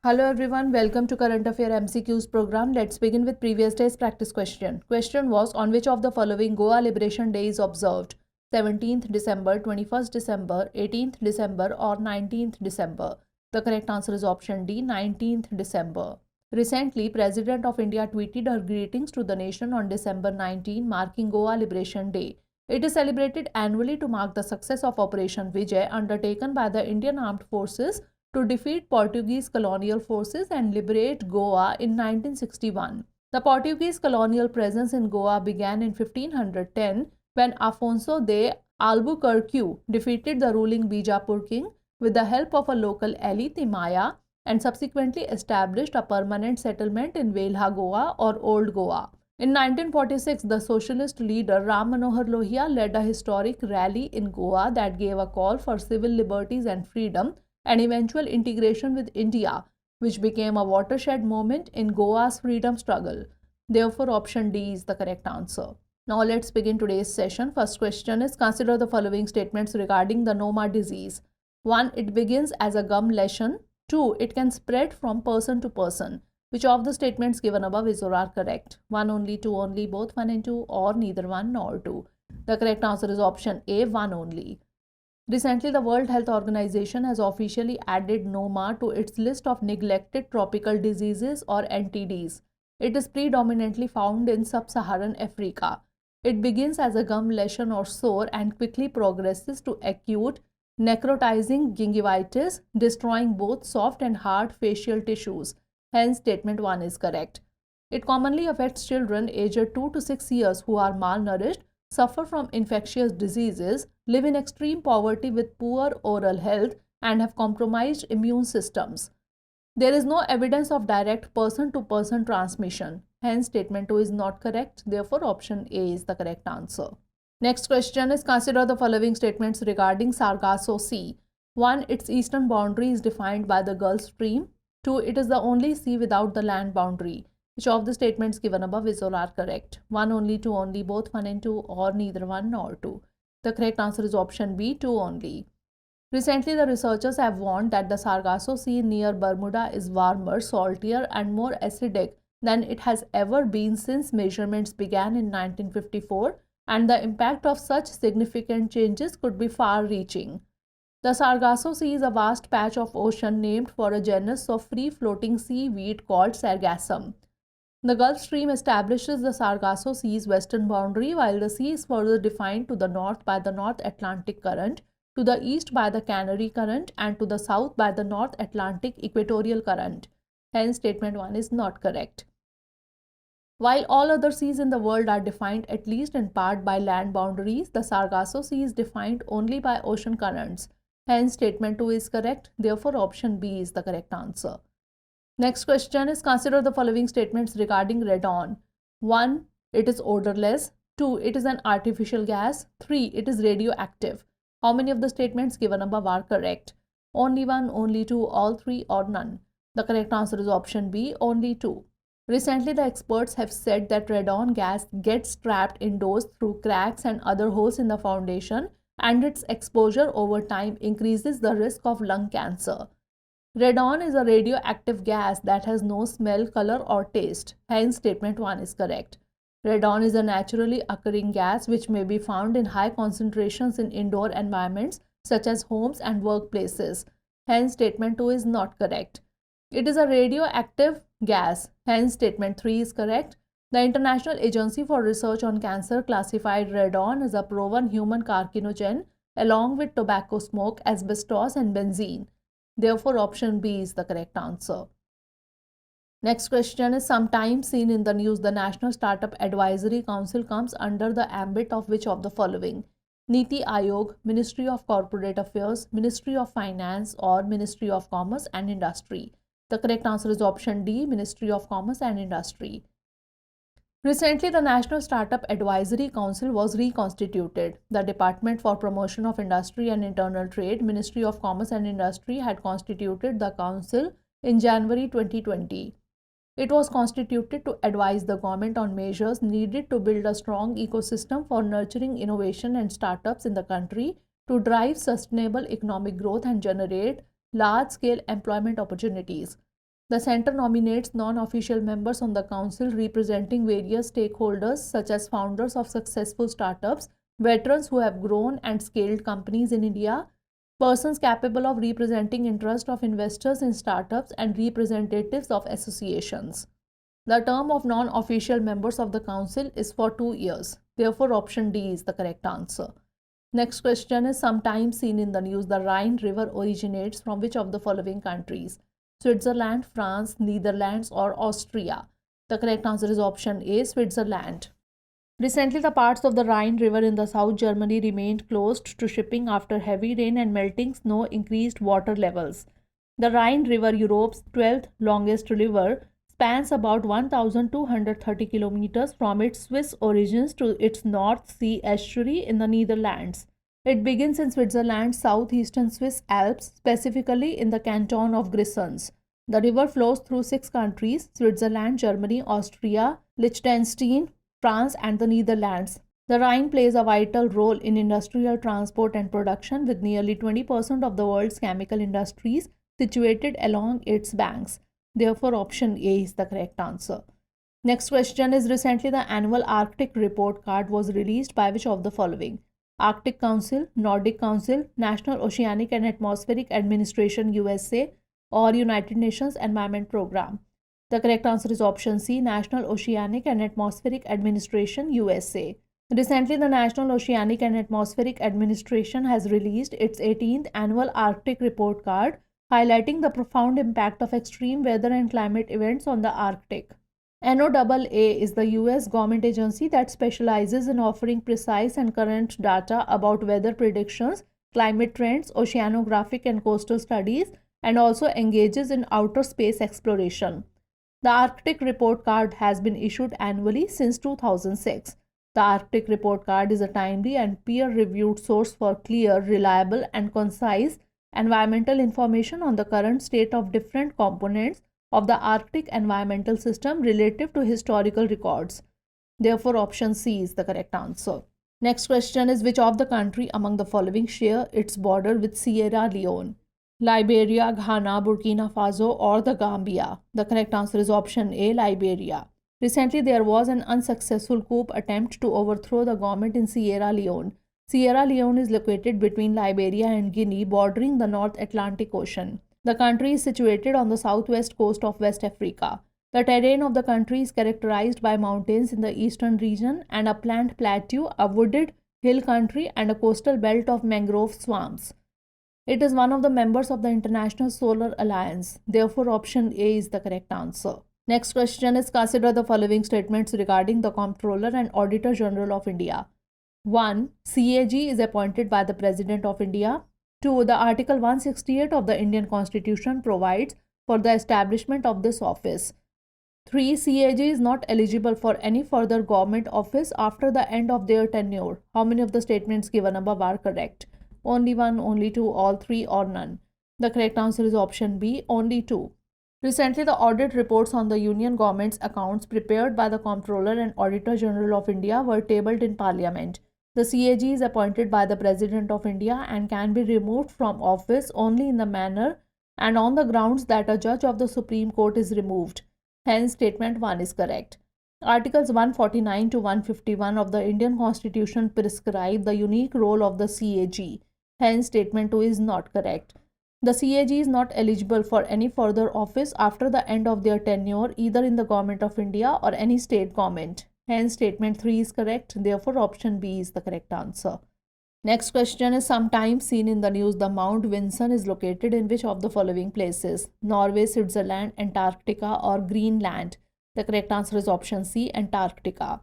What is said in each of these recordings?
Hello everyone, welcome to Current Affairs MCQs program. Let's begin with previous day's practice question. Question was, on which of the following Goa Liberation Day is observed? 17th December, 21st December, 18th December or 19th December? The correct answer is option D, 19th December. Recently, President of India tweeted her greetings to the nation on December 19, marking Goa Liberation Day. It is celebrated annually to mark the success of Operation Vijay undertaken by the Indian Armed Forces to defeat Portuguese colonial forces and liberate Goa in 1961. The Portuguese colonial presence in Goa began in 1510 when Afonso de Albuquerque defeated the ruling Bijapur king with the help of a local ally Timaya and subsequently established a permanent settlement in Velha Goa or Old Goa. In 1946, the socialist leader Ram Manohar Lohia led a historic rally in Goa that gave a call for civil liberties and freedom and eventual integration with India, which became a watershed moment in Goa's freedom struggle. Therefore, option D is the correct answer. Now let's begin today's session. First question is, consider the following statements regarding the Noma disease. 1. It begins as a gum lesion. 2. It can spread from person to person. Which of the statements given above is or are correct? 1 only, 2 only, both 1 and 2, or neither 1 nor 2? The correct answer is option A, 1 only. Recently, the World Health Organization has officially added Noma to its list of neglected tropical diseases or NTDs. It is predominantly found in sub-Saharan Africa. It begins as a gum lesion or sore and quickly progresses to acute necrotizing gingivitis, destroying both soft and hard facial tissues. Hence, statement 1 is correct. It commonly affects children aged 2 to 6 years who are malnourished, suffer from infectious diseases, live in extreme poverty with poor oral health, and have compromised immune systems. There is no evidence of direct person-to-person transmission. Hence, statement 2 is not correct. Therefore, option A is the correct answer. Next question is, consider the following statements regarding Saraso Sea. 1. Its eastern boundary is defined by the Gulf Stream. 2. It is the only sea without the land boundary. Which of the statements given above is or are correct? 1 only, 2 only, both 1 and 2, or neither 1 nor 2? The correct answer is option B, 2 only. Recently, the researchers have warned that the Saraso Sea near Bermuda is warmer, saltier, and more acidic than it has ever been since measurements began in 1954, and the impact of such significant changes could be far-reaching. The Saraso Sea is a vast patch of ocean named for a genus of free-floating seaweed called sargassum. The Gulf Stream establishes the Saraso Sea's western boundary, while the sea is further defined to the north by the North Atlantic Current, to the east by the Canary Current, and to the south by the North Atlantic Equatorial Current. Hence, statement 1 is not correct. While all other seas in the world are defined at least in part by land boundaries, the Saraso Sea is defined only by ocean currents. Hence, statement 2 is correct. Therefore, option B is the correct answer. Next question is, consider the following statements regarding Redon. 1. It is odorless. 2. It is an artificial gas. 3. It is radioactive. How many of the statements given above are correct? Only 1, only 2, all 3, or none? The correct answer is option B, only 2. Recently, the experts have said that radon gas gets trapped indoors through cracks and other holes in the foundation, and its exposure over time increases the risk of lung cancer. Redon is a radioactive gas that has no smell, color, or taste. Hence, statement 1 is correct. Redon is a naturally occurring gas which may be found in high concentrations in indoor environments such as homes and workplaces. Hence, statement 2 is not correct. It is a radioactive gas. Hence, statement 3 is correct. The International Agency for Research on Cancer classified radon as a proven human carcinogen along with tobacco smoke, asbestos, and benzene. Therefore, option B is the correct answer. Next question is, sometimes seen in the news, the National Startup Advisory Council comes under the ambit of which of the following? Niti Aayog, Ministry of Corporate Affairs, Ministry of Finance, or Ministry of Commerce and Industry? The correct answer is option D, Ministry of Commerce and Industry. Recently, the National Startup Advisory Council was reconstituted. The Department for Promotion of Industry and Internal Trade, Ministry of Commerce and Industry, had constituted the council in January 2020. It was constituted to advise the government on measures needed to build a strong ecosystem for nurturing innovation and startups in the country to drive sustainable economic growth and generate large-scale employment opportunities. The Center nominates non-official members on the council representing various stakeholders such as founders of successful startups, veterans who have grown and scaled companies in India, persons capable of representing interest of investors in startups, and representatives of associations. The term of non-official members of the council is for 2 years. Therefore, option D is the correct answer. Next question is sometimes seen in the news. The Rhine River originates from which of the following countries? Switzerland, France, Netherlands, or Austria? The correct answer is option A, Switzerland. Recently, the parts of the Rhine River in the South Germany remained closed to shipping after heavy rain and melting snow increased water levels. The Rhine River, Europe's 12th longest river, spans about 1,230 kilometers from its Swiss origins to its North Sea estuary in the Netherlands. It begins in Switzerland's southeastern Swiss Alps, specifically in the canton of Grisons. The river flows through 6 countries: Switzerland, Germany, Austria, Liechtenstein, France, and the Netherlands. The Rhine plays a vital role in industrial transport and production, with nearly 20% of the world's chemical industries situated along its banks. Therefore, option A is the correct answer. Next question is recently the annual Arctic report card was released by which of the following? Arctic Council, Nordic Council, National Oceanic and Atmospheric Administration USA, or United Nations Environment Program. The correct answer is option C, National Oceanic and Atmospheric Administration USA. Recently, the National Oceanic and Atmospheric Administration has released its 18th annual Arctic report card, highlighting the profound impact of extreme weather and climate events on the Arctic. NOAA is the US government agency that specializes in offering precise and current data about weather predictions, climate trends, oceanographic and coastal studies, and also engages in outer space exploration. The Arctic report card has been issued annually since 2006. The Arctic report card is a timely and peer-reviewed source for clear, reliable, and concise environmental information on the current state of different components of the Arctic environmental system relative to historical records. Therefore, option C is the correct answer. Next question is which of the country among the following share its border with Sierra Leone? Liberia, Ghana, Burkina Faso, or the Gambia? The correct answer is option A, Liberia. Recently, there was an unsuccessful coup attempt to overthrow the government in Sierra Leone. Sierra Leone is located between Liberia and Guinea, bordering the North Atlantic Ocean. The country is situated on the southwest coast of West Africa. The terrain of the country is characterized by mountains in the eastern region, an upland plateau, a wooded hill country, and a coastal belt of mangrove swamps. It is one of the members of the International Solar Alliance. Therefore, option A is the correct answer. Next question is consider the following statements regarding the Comptroller and Auditor-General of India. 1. CAG is appointed by the President of India. 2. The Article 168 of the Indian Constitution provides for the establishment of this office. 3. CAG is not eligible for any further government office after the end of their tenure. How many of the statements given above are correct? Only 1, only 2, all 3, or none? The correct answer is option B, only 2. Recently, the audit reports on the Union government's accounts prepared by the Comptroller and Auditor-General of India were tabled in Parliament. The CAG is appointed by the President of India and can be removed from office only in the manner and on the grounds that a judge of the Supreme Court is removed. Hence, statement 1 is correct. Articles 149 to 151 of the Indian Constitution prescribe the unique role of the CAG. Hence, statement 2 is not correct. The CAG is not eligible for any further office after the end of their tenure, either in the Government of India or any state government. Hence, statement 3 is correct. Therefore, option B is the correct answer. Next question is sometimes seen in the news. The Mount Vinson is located in which of the following places? Norway, Switzerland, Antarctica, or Greenland? The correct answer is option C, Antarctica.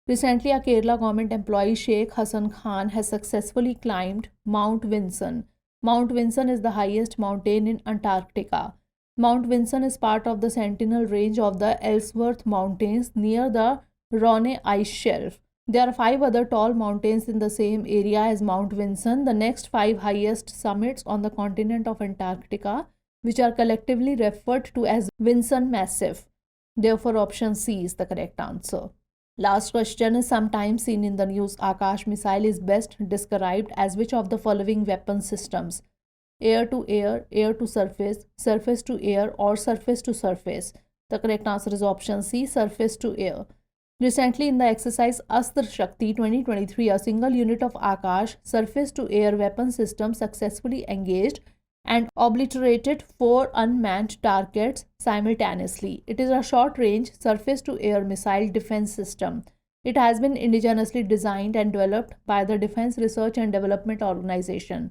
Recently, a Kerala government employee, Sheikh Hassan Khan, has successfully climbed Mount Vinson. Mount Vinson is the highest mountain in Antarctica. Mount Vinson is part of the Sentinel Range of the Ellsworth Mountains near the Rhine ice shelf. There are 5 other tall mountains in the same area as Mount Vinson, the next 5 highest summits on the continent of Antarctica, which are collectively referred to as Winson Massif. Therefore, option C is the correct answer. Last question is sometimes seen in the news. Akash missile is best described as which of the following weapon systems? air to air, air to surface, surface to air, or surface to surface? The correct answer is option C, surface to air. Recently, in the exercise Astra Shakti 2023, a single unit of Akash surface to air weapon system successfully engaged and obliterated 4 unmanned targets simultaneously. It is a short-range surface-to-air missile defense system. It has been indigenously designed and developed by the Defense Research and Development Organization.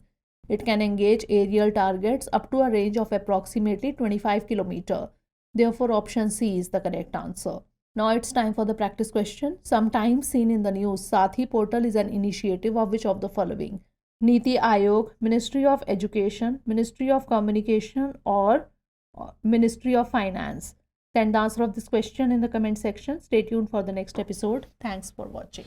It can engage aerial targets up to a range of approximately 25 km. Therefore, option C is the correct answer. Now it's time for the practice question. Sometimes seen in the news, SATHEE portal is an initiative of which of the following? Niti Aayog, Ministry of Education, Ministry of Communication, or Ministry of Finance? Send the answer of this question in the comment section. Stay tuned for the next episode. Thanks for watching.